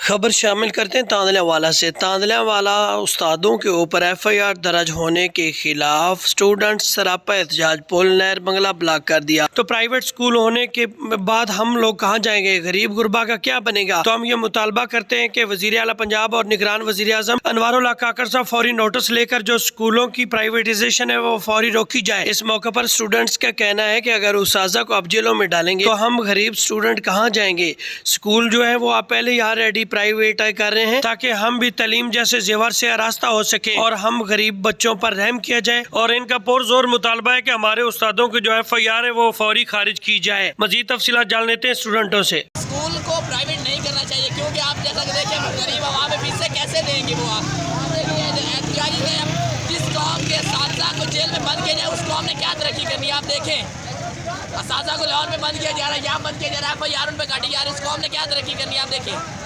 خبر شامل کرتے ہیں تاندلیہ والا سے۔ تاندلیہ والا استادوں کے اوپر FIR درج ہونے کے خلاف اسٹوڈنٹس سراپا احتجاج، پل نہر بنگلہ بلاک کر دیا۔ تو پرائیویٹ سکول ہونے کے بعد ہم لوگ کہاں جائیں گے؟ غریب غربا کا کیا بنے گا؟ تو ہم یہ مطالبہ کرتے ہیں کہ وزیر اعلیٰ پنجاب اور نگران وزیر اعظم انوار اللہ کاکڑ صاحب فوری نوٹس لے کر جو اسکولوں کی پرائیویٹائزیشن ہے وہ فوری روکی جائے۔ اس موقع پر اسٹوڈنٹس کا کہنا ہے کہ اگر اساتذہ کو اب جیلوں میں ڈالیں گے تو ہم غریب اسٹوڈنٹ کہاں جائیں گے؟ اسکول جو ہے وہ آپ پہلے یہاں ریڈی پرائیویٹ کر رہے ہیں تاکہ ہم بھی تعلیم جیسے زیور سے آراستہ ہو سکے اور ہم غریب بچوں پر رحم کیا جائے۔ اور ان کا پرزور مطالبہ ہے کہ ہمارے استادوں کی جو FIR ہے وہ فوری خارج کی جائے۔ مزید تفصیلات جان لیتے ہیں اسٹوڈنٹوں سے۔ اسکول کو پرائیویٹ نہیں کرنا چاہیے کیونکہ آپ جیسا کہ دیکھیں غریب عوام میں فیسیں کیسے دیں گے وہ احتجاجی میں جس قوم کے اساتذہ کو جیل میں بند کیا جائے اس قوم نے کیا ترقی کرنی ہے؟ آپ دیکھیں اساتذہ کو لاہور میں بند کیا جا رہا ہے، یہاں بند کیا جا رہا ہے، FIR ان پہ کاٹی جا رہی ہے، اس قوم نے کیا ترقی کرنی ہے؟ آپ دیکھیں۔